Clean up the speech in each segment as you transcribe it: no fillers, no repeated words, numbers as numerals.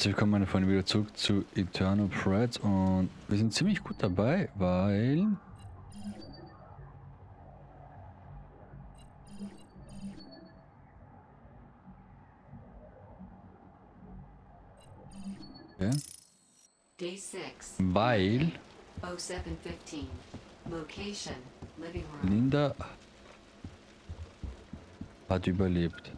Herzlich willkommen meine Freunde wieder zurück zu Eternal Threads und wir sind ziemlich gut dabei, weil okay. Day 6. Weil 07:15. Location: living room. Linda hat überlebt.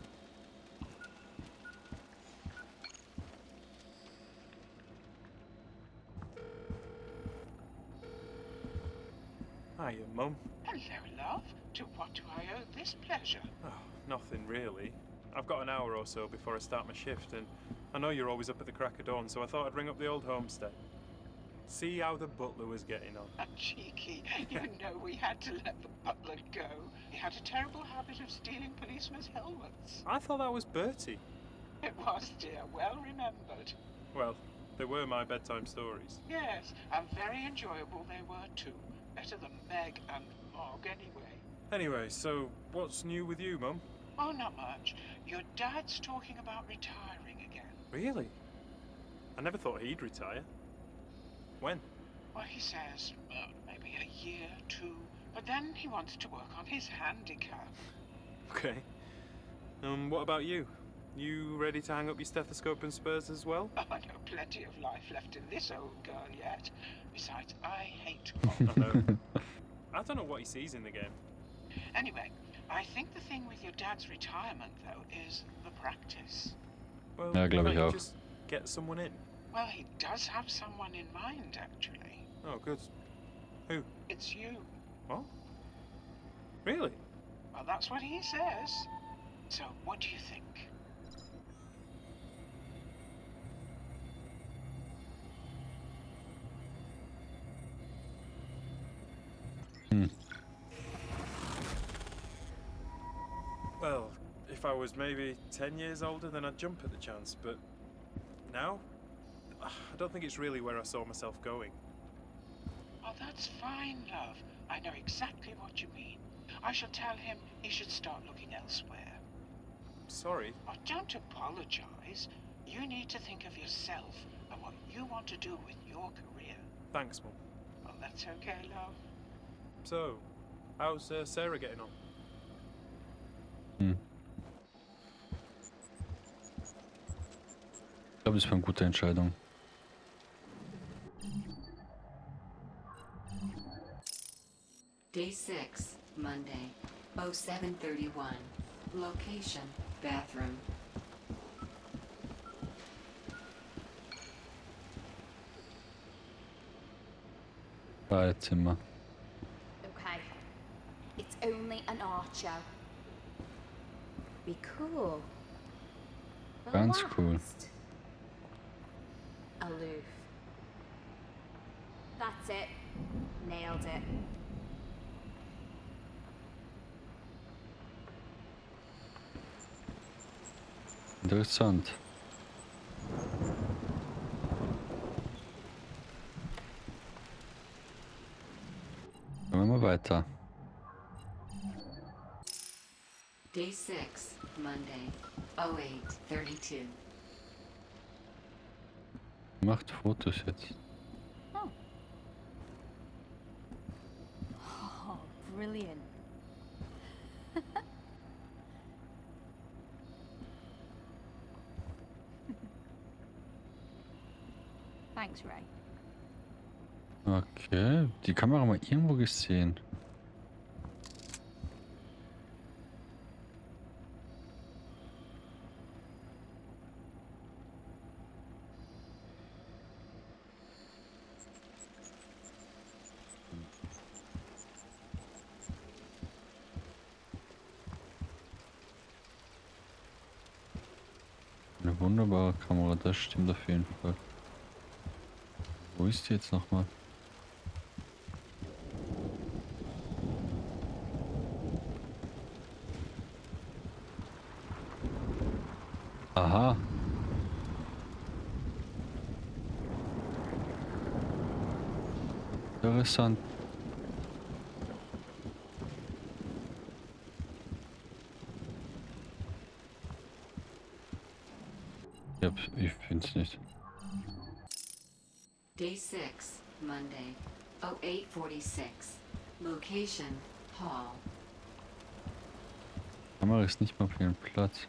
Hiya, Mum. Hello, love. To what do I owe this pleasure? Oh, nothing really. I've got an hour or so before I start my shift, and I know you're always up at the crack of dawn, so I thought I'd ring up the old homestead. See how the butler was getting on. A cheeky. You know we had to let the butler go. He had a terrible habit of stealing policemen's helmets. I thought that was Bertie. It was, dear. Well remembered. Well, they were my bedtime stories. Yes, and very enjoyable they were too. Better than Meg and Mog, anyway. Anyway, so what's new with you, Mum? Oh, not much. Your dad's talking about retiring again. Really? I never thought he'd retire. When? Well, he says maybe a year, two. But then he wants to work on his handicap. Okay. What about you? You ready to hang up your stethoscope and spurs as well? Oh, I know plenty of life left in this old girl yet. Besides, I hate I know. I don't know what he sees in the game. Anyway, I think the thing with your dad's retirement, though, is the practice. Well, Ja, glaube why ich don't you auch. just get someone in. Well, he does have someone in mind, actually. Oh, good. Who? It's you. What? Really? Well, that's what he says. So, what do you think? Well, if I was maybe 10 years older, then I'd jump at the chance, but now? I don't think it's really where I saw myself going. Oh, that's fine, love. I know exactly what you mean. I shall tell him he should start looking elsewhere. Sorry. Oh, don't apologize. You need to think of yourself and what you want to do with your career. Thanks, Mum. Well, that's okay, love. So, how's Sarah getting on? Ich glaube, das war eine gute Entscheidung. Day 6. Monday. 07:31. Location: bathroom. Badezimmer. Okay. It's only an art show. Be cool. Ganz cool. Relaxed. Aloof. That's it. Nailed it. Interessant. Gehen wir mal weiter. Day 6. Monday. 08:32. Macht Fotos jetzt. Oh. Oh, brilliant. Thanks, Ray. Okay, die Kamera mal irgendwo gesehen. Eine wunderbare Kamera, das stimmt auf jeden Fall. Wo ist die jetzt nochmal? Aha. Interessant. Ich find's nicht. Day 6, Monday, 0846. Location, hall. Die Kamera ist nicht mal auf ihrem Platz.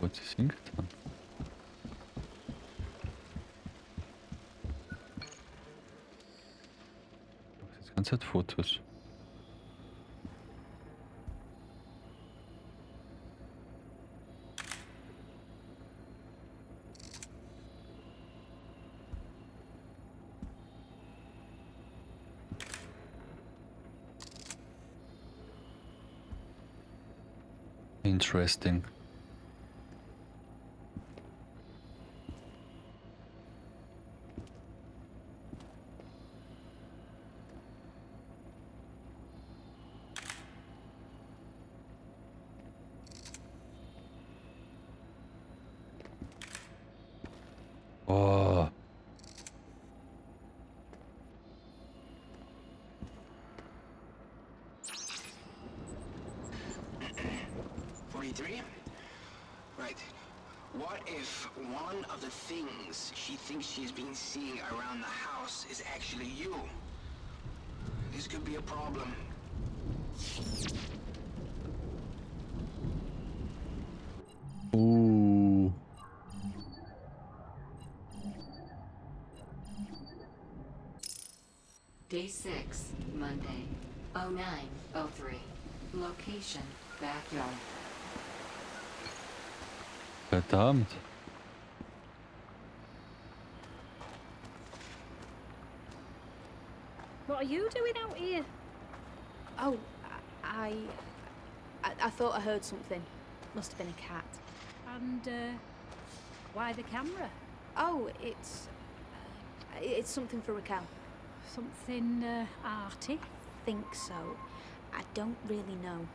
Wo hat sie es hingetan? Macht jetzt ganze Zeit Fotos. Interesting. Oh. Right. What if one of the things she thinks she's been seeing around the house is actually you? This could be a problem. Ooh. Day 6, Monday, 0903. Location, backyard. Verdammt. What are you doing out here? Oh, I thought I heard something. Must have been a cat. And, why the camera? Oh, it's something for Raquel. Something, arty? Think so. I don't really know.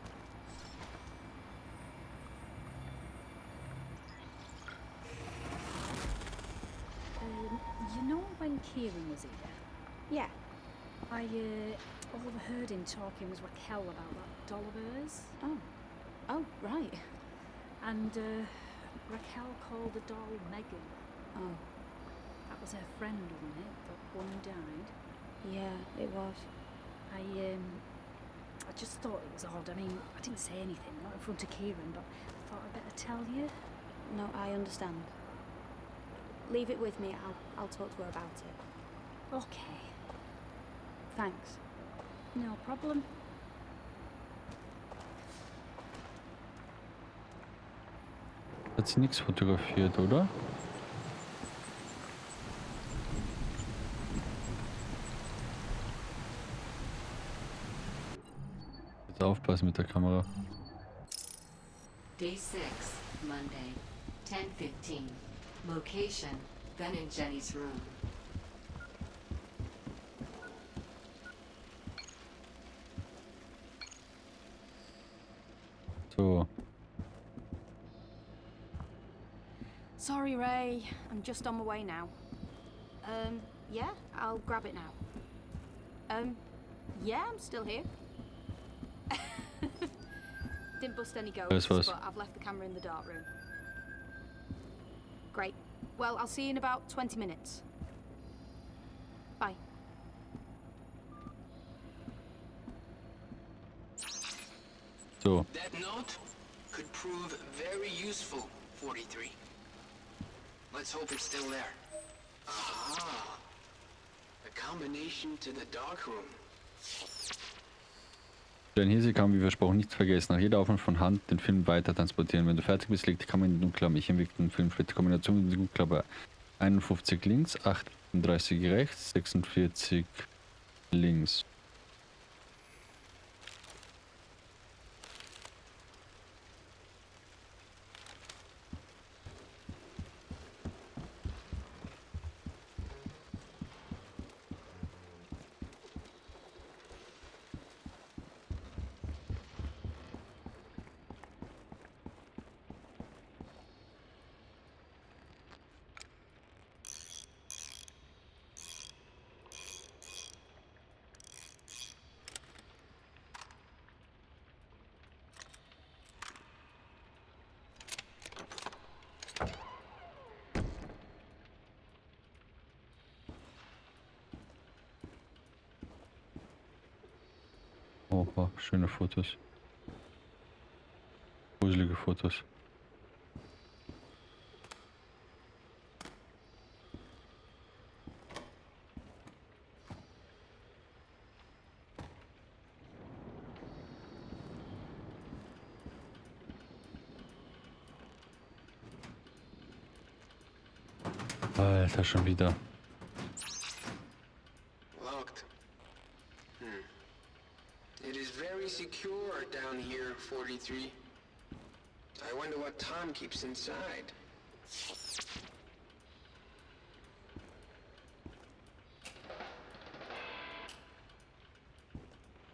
You know when Kieran was here? Yeah. I, overheard him talking with Raquel about that doll of hers. Oh, right. And, Raquel called the doll Megan. Oh, That was her friend, wasn't it? The one who died. yeah, it was. I just thought it was odd. I mean, I didn't say anything, not in front of Kieran, but I thought I'd better tell you. No, I understand. Leave it with me. I'll talk to her about it. Okay, Thanks. no problem. Hat sie nichts fotografiert, oder? Jetzt aufpassen mit der Kamera. Day 6, Monday, 10:15. Location, Ben and Jenny's room. So. Sorry, Ray. I'm just on my way now. Yeah, I'll grab it now. Yeah, I'm still here. Didn't bust any ghosts, was. but I've left the camera in the dark room. Great. Well, I'll see you in about 20 minutes. Bye. So. That note could prove very useful, 43. Let's hope it's still there. Aha! A combination to the darkroom. Denn hier, sie kann wie versprochen nichts vergessen. Nach jeder Aufnahme von Hand den Film weiter transportieren. Wenn du fertig bist, leg die Kamera in die Dunkelkammer. Ich entwickle den Film für die Kombination in die Dunkelkammer. 51 links, 38 rechts, 46 links. Oha, schöne Fotos. Gruselige Fotos. Alter, schon wieder. Locked. It is very secure down here, 43. I wonder what Tom keeps inside.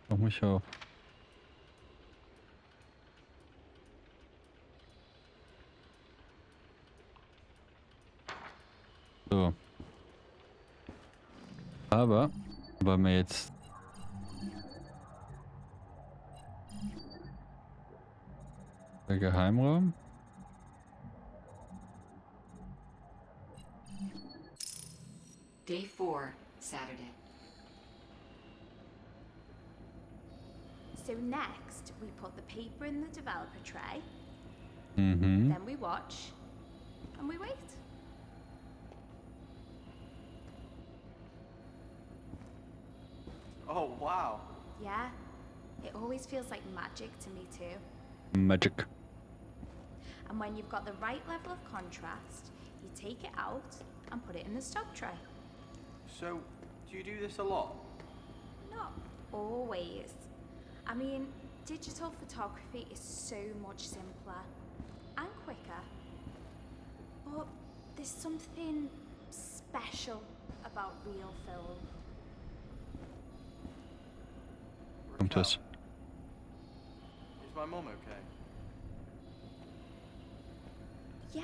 Mach mich auf. So. Aber, weil wir jetzt der Geheimraum. Day 4, Saturday. So next, we put the paper in the developer tray, Mhm. then we watch, and we wait. Oh, wow. Yeah, it always feels like magic to me too. Magic. And when you've got the right level of contrast, you take it out and put it in the stock tray. So, do you do this a lot? Not always. I mean, digital photography is so much simpler and quicker. But there's something special about real film. Kommt was? Is my mom okay? Yeah.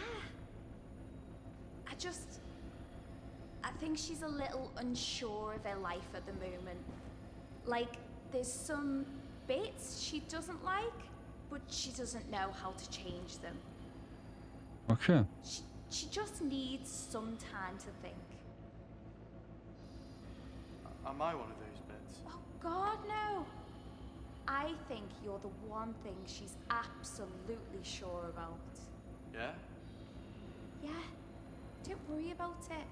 I think she's a little unsure of her life at the moment. Like, there's some bits she doesn't like, but she doesn't know how to change them. Okay. She just needs some time to think. Am I one of those bits? Oh, God, no. I think you're the one thing she's absolutely sure about. Yeah? Yeah, don't worry about it.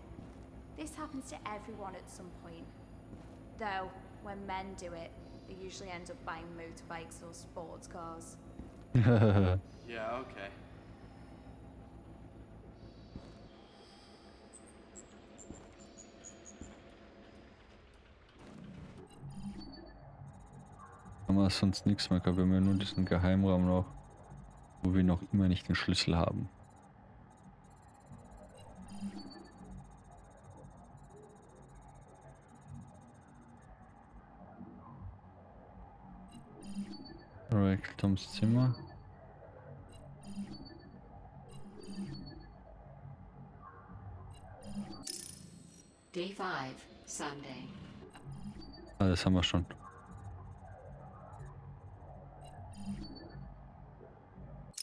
This happens to everyone at some point. Though, when men do it, they usually end up buying motorbikes or sports cars. Yeah, okay. Haben wir sonst nichts mehr gehabt. Wir haben ja nur diesen Geheimraum noch, wo wir noch immer nicht den Schlüssel haben. Alright, Toms Zimmer. Day 5, Sunday. Ah, das haben wir schon.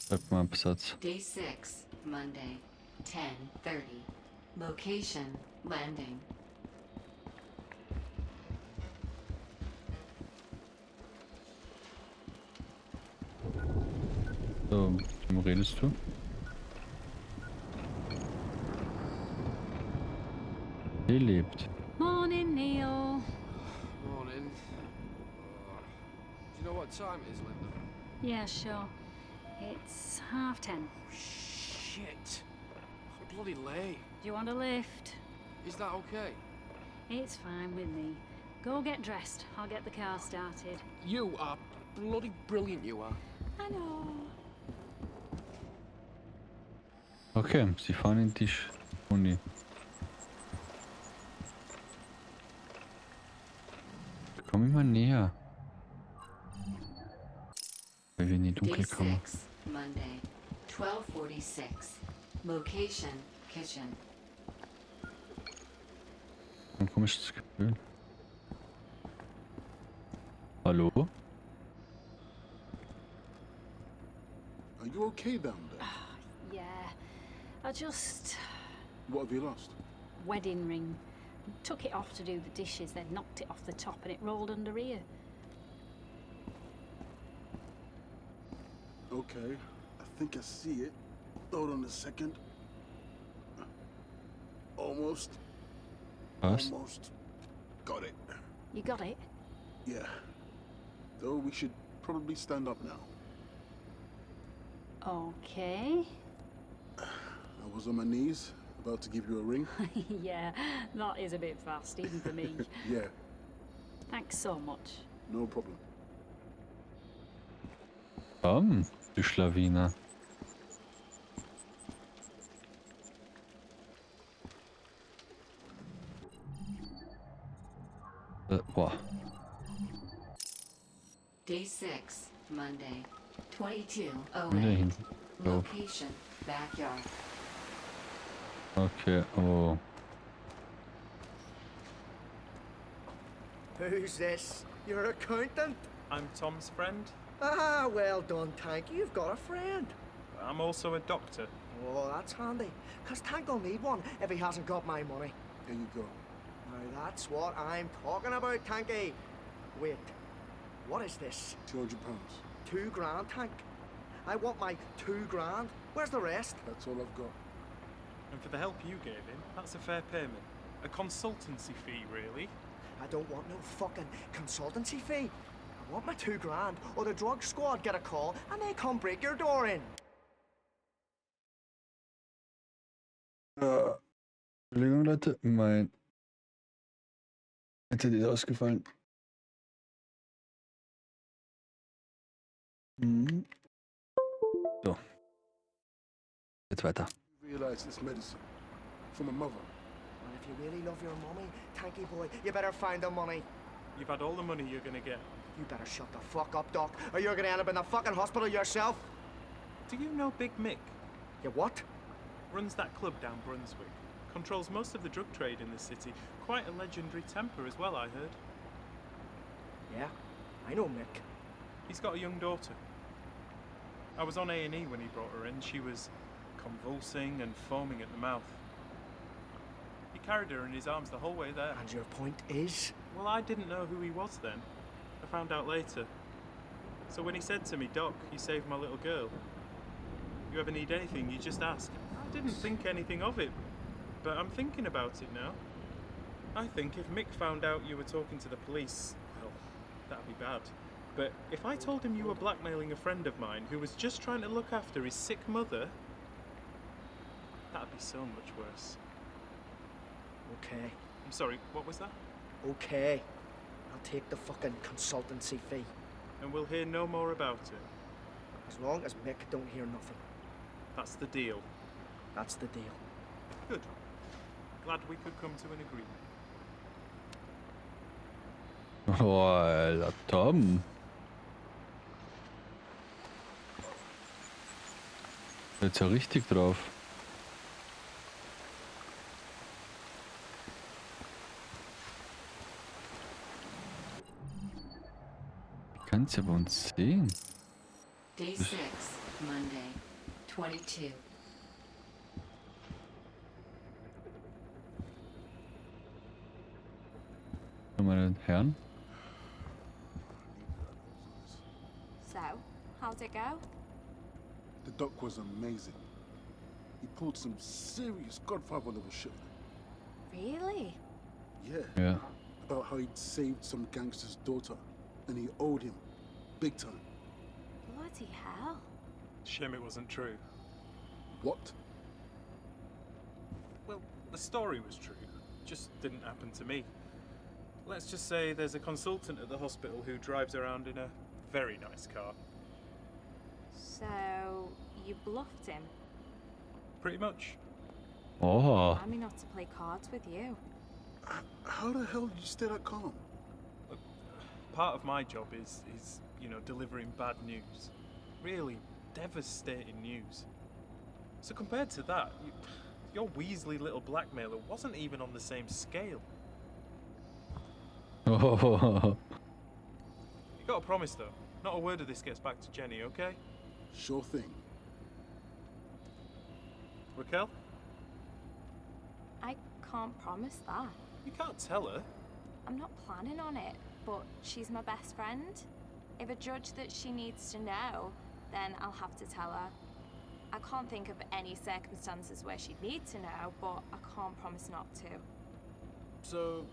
Webmap-Absatz. Day 6, Monday, 10:30. Location, landing. So, mit wem redest du? Der lebt. Morning, Neil. Morning. Do you know what time it is, Linda? Yeah, sure. It's 10:30. Shit. I'm bloody late. Do you want a lift? Is that okay? It's fine with me. Go get dressed. I'll get the car started. You are bloody brilliant, you are. I know. Okay, sie fahren in die Uni. Komm immer näher. Weil wir in die Day Dunkel kommen. 6, Monday, 12:46. Location, kitchen. Ein komisches Gefühl. Hallo? Are you okay down there? Yeah. I just... What have you lost? Wedding ring. Took it off to do the dishes, then knocked it off the top and it rolled under here. Okay, I think I see it. Hold on a second. Almost. Was? Almost. Got it. You got it? Yeah. Though we should probably stand up now. Okay. I was on my knees, about to give you a ring. Yeah, that is a bit fast, even for me. Yeah, Thanks so much. no problem. Komm, du Schlawiner. Boah. Day 6, Monday, 22:08. Wieder hinten drauf. Location, backyard. Okay, oh. Who's this? Your accountant? I'm Tom's friend. Ah, well done, Tank. You've got a friend. I'm also a doctor. Oh, that's handy. 'Cause Tank will need one if he hasn't got my money. Here you go. Now, that's what I'm talking about, Tanky. Wait, what is this? £200. 2 grand, Tank? I want my 2 grand. Where's the rest? That's all I've got. And for the help you gave him, that's a fair payment. A consultancy fee, really. I don't want no fucking consultancy fee. I want my 2 grand, or the drug squad get a call and they come break your door in. Entschuldigung, Leute, mein Internet ist ausgefallen. So. Jetzt weiter. Realize it's medicine. For my mother. And if you really love your mummy, Tanky boy, you better find the money. You've had all the money you're gonna get. You better shut the fuck up, Doc, or you're gonna end up in the fucking hospital yourself. Do you know Big Mick? You what? Runs that club down Brunswick. Controls most of the drug trade in the city. Quite a legendary temper as well, I heard. Yeah, I know Mick. He's got a young daughter. I was on A&E when he brought her in. She was convulsing and foaming at the mouth. He carried her in his arms the whole way there. And your point is? Well, I didn't know who he was then. I found out later. So when he said to me, "Doc, you saved my little girl. You ever need anything, you just ask." I didn't think anything of it, but I'm thinking about it now. I think if Mick found out you were talking to the police, well, that'd be bad. But if I told him you were blackmailing a friend of mine who was just trying to look after his sick mother, that'd be so much worse. Okay. I'm sorry, what was that? Okay. I'll take the fucking consultancy fee. And we'll hear no more about it. As long as Mick don't hear nothing. That's the deal. That's the deal. Good. Glad we could come to an agreement. Oh, Alter, Tom. Jetzt ja richtig drauf. Wie kannst du bei uns sehen? Day 6, Monday, 22. Meine Herren. So, how'd it go? The doc was amazing. He pulled some serious Godfather level shit. Really? Yeah. Ja. About how he'd saved some gangster's daughter, and he owed him, big time. Bloody hell. Shame it wasn't true. What? Well, the story was true. Just didn't happen to me. Let's just say there's a consultant at the hospital who drives around in a very nice car. So, you bluffed him? Pretty much. Oh. I mean, not to play cards with you. How the hell did you stay that calm? Look, part of my job is, you know, delivering bad news. Really devastating news. So compared to that, your Weasley little blackmailer wasn't even on the same scale. Oh. You gotta promise though, not a word of this gets back to Jenny, okay? Sure thing. Raquel? I can't promise that. You can't tell her. I'm not planning on it, but she's my best friend. If a judge that she needs to know, then I'll have to tell her. I can't think of any circumstances where she'd need to know, but I can't promise not to. So,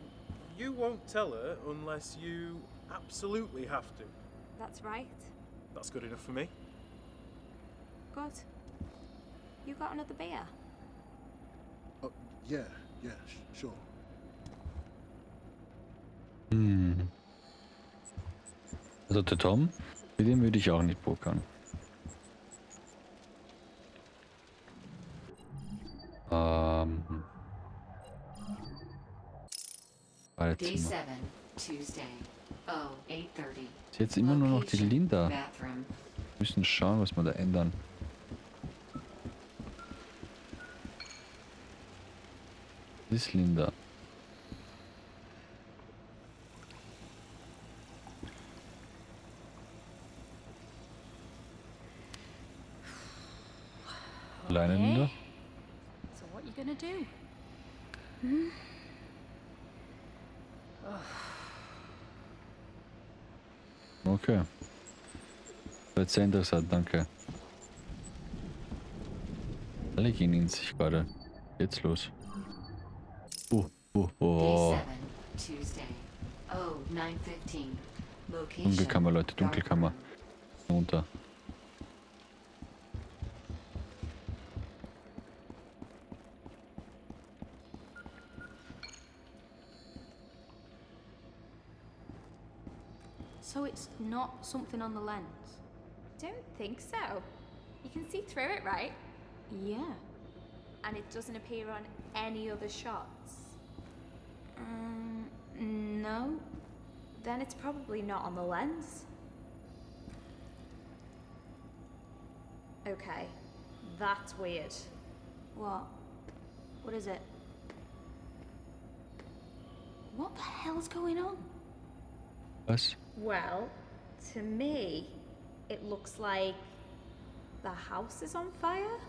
you won't tell her unless you absolutely have to. That's right. That's good enough for me. Good. You got another beer? Oh, yeah, sure. Also der Tom, mit dem würde ich auch nicht pokern. Day Badezimmer. 7, Tuesday. Oh, 8:30. Ist jetzt immer nur noch die Location, Linda. Bathroom. Wir müssen schauen, was wir da ändern. Das ist Linda. Alleine Linda? So what you gonna do? Okay. Das wird sehr interessant, danke. Alle gehen in sich gerade. Jetzt los. Day Oh. 7, Tuesday. Oh, 9:15. Location. Dunkelkammer, Leute, Dunkelkammer. Runter. So it's not something on the lens? Don't think so. You can see through it, right? Yeah. And it doesn't appear on any other shots. No. Then it's probably not on the lens. Okay, that's weird. What? What is it? What the hell's going on? Was? Well, to me, it looks like the house is on fire.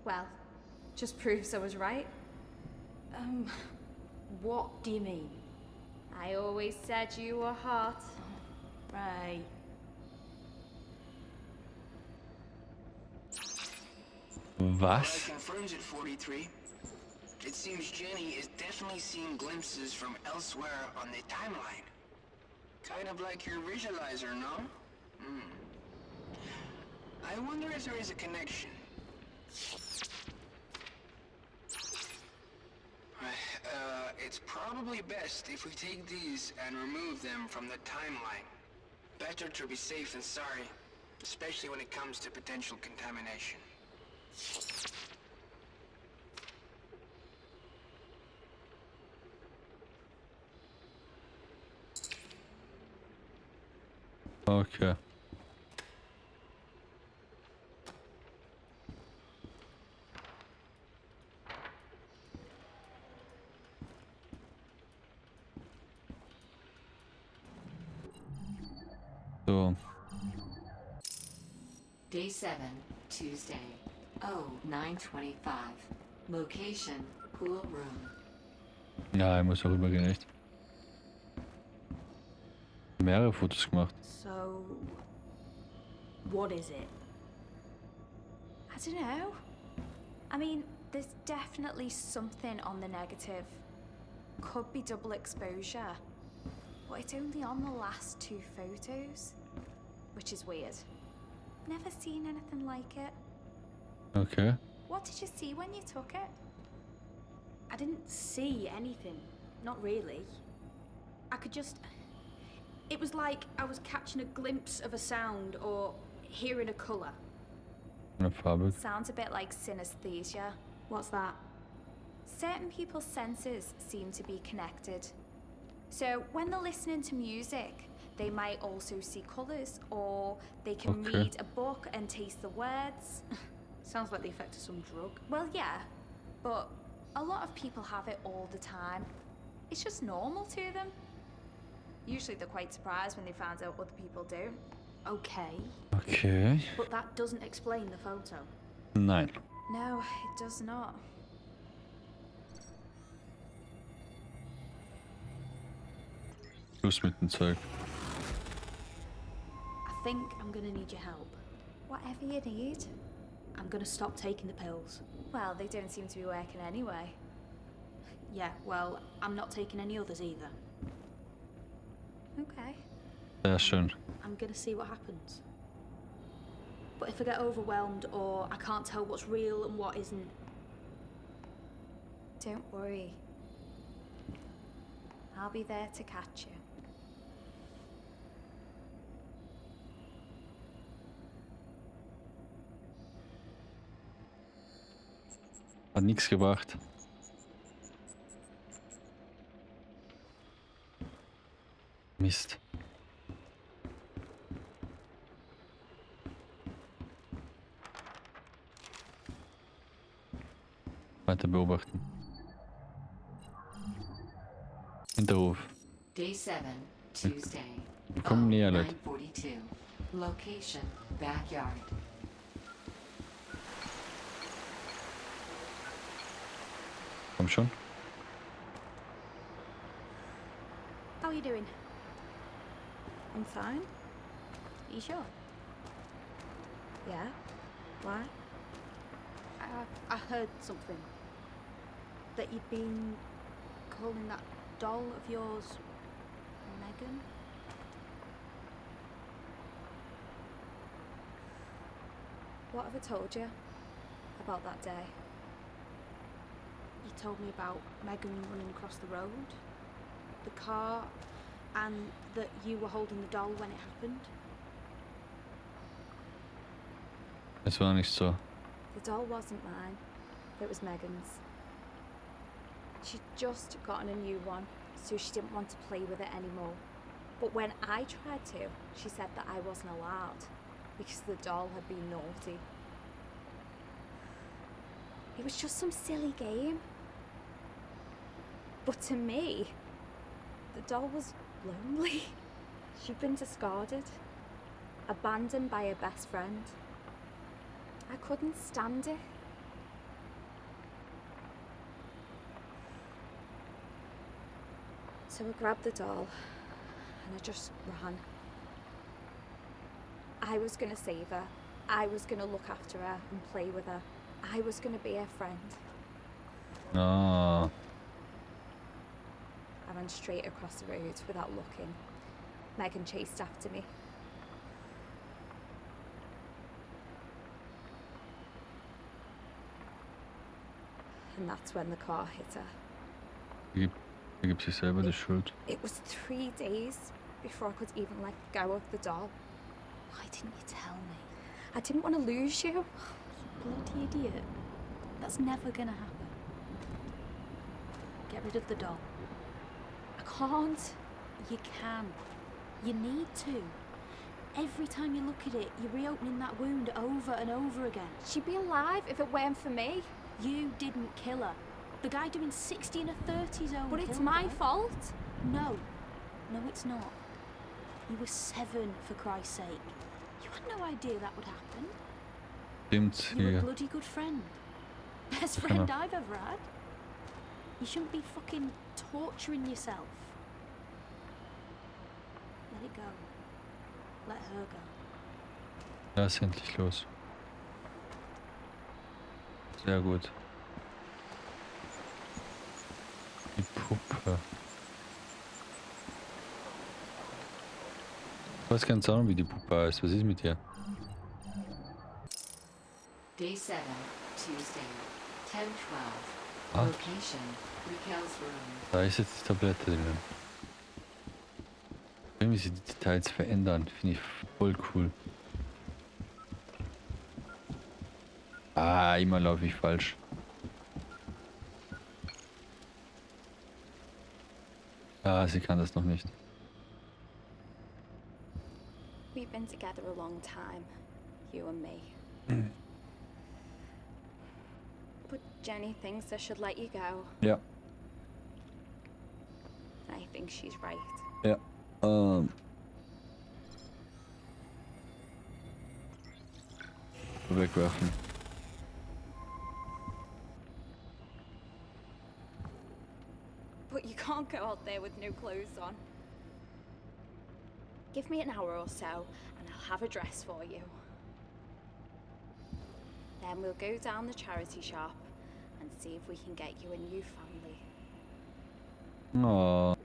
Well, just proves I was right. What do you mean? I always said you were hot. Right. Was? That confirms it, 43. It seems Jenny is definitely seeing glimpses from elsewhere on the timeline. Kind of like your visualizer, no? I wonder if there is a connection. It's probably best if we take these and remove them from the timeline. Better to be safe than sorry, especially when it comes to potential contamination. Okay. So. Day 7, Tuesday. Oh, 9:25. Location, pool room. Ja, er muss auch rübergehen, echt. Mehrere Fotos gemacht. So, what is it? I don't know. I mean, there's definitely something on the negative. Could be double exposure. But it's only on the last 2 photos, which is weird. Never seen anything like it. Okay. What did you see when you took it? I didn't see anything. Not really. I could just... It was like I was catching a glimpse of a sound or hearing a colour. Eine Farbe. Sounds a bit like synesthesia. What's that? Certain people's senses seem to be connected. So when they're listening to music, they might also see colours, or they can Okay. read a book and taste the words. Sounds like the effect of some drug. Well, yeah, but a lot of people have it all the time. It's just normal to them. Usually they're quite surprised when they find out other people do. Okay, Okay. but that doesn't explain the photo. Nein. No, it does not. Schluss mit dem Zeug. I think I'm gonna need your help. Whatever you need. I'm gonna stop taking the pills. Well, they don't seem to be working anyway. Yeah, well, I'm not taking any others either. Okay. Sehr schön. I'm gonna see what happens. But if I get overwhelmed or I can't tell what's real and what isn't, Don't worry. I'll be there to catch you. Hat nichts gebracht. Mist. Weiter beobachten. Hinterhof. Day 7, Tuesday. Wir kommen näher, Leute. 9:42. Location, backyard. Komm schon. how are you doing? I'm fine. You sure? Yeah? Why? I heard something. That you'd been calling that doll of yours Megan? What have I told you about that day? You told me about Megan running across the road, the car, and that you were holding the doll when it happened. Es war nicht so. The doll wasn't mine. It was Megan's. She'd just gotten a new one, so she didn't want to play with it anymore. But when I tried to, she said that I wasn't allowed because the doll had been naughty. It was just some silly game. But to me, the doll was lonely. She'd been discarded, abandoned by her best friend. I couldn't stand it. So I grabbed the doll and I just ran. I was gonna save her. I was gonna look after her and play with her. I was gonna be her friend. Ah. I ran straight across the road without looking. Megan chased after me. And that's when the car hit her. Er gibt sich selber die Schuld. It was 3 days before I could even let go of the doll. Why didn't you tell me? I didn't want to lose you. You bloody idiot. That's never gonna happen. Get rid of the doll. I can't. You can. You need to. Every time you look at it, you're reopening that wound over and over again. She'd be alive if it weren't for me. You didn't kill her. The guy doing 60 in a 30 zone. But it's killed my her. fault. No. No, it's not. You were 7, for Christ's sake. You had no idea that would happen. Stimmt, You're a hier. bloody good friend. Best Genau. friend I've ever had. You shouldn't be fucking torturing yourself. Let it go. Let her go. Lass endlich los. Sehr gut. Die Puppe. Ich weiß ganz genau, wie die Puppe heißt. Was ist mit ihr? Day 7, Tuesday, 10:12. Ah. Location, Mikhail's room. Da ist jetzt die Tablette drin. Wie sie die Details verändern, finde ich voll cool. Ah, immer laufe ich falsch. Ah, sie kann das noch nicht. We've been together a long time, you and me. But Jenny thinks I should let you go. Ja. I think she's right. Ja. Wegwerfen. But you can't go out there with no clothes on. Give me an hour or so, and I'll have a dress for you. Then we'll go down the charity shop and see if we can get you a new family. Oh.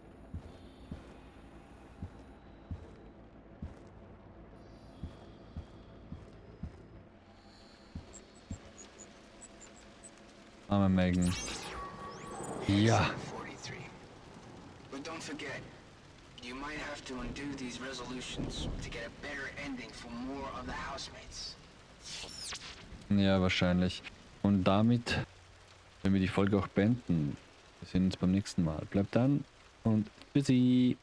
Arme Megan. Ja. 43. But don't forget, you might have to undo these resolutions to get a better ending for more of the housemates. Ja, wahrscheinlich. Und damit werden wir die Folge auch beenden. Wir sehen uns beim nächsten Mal. Bleibt dran und tschüssi.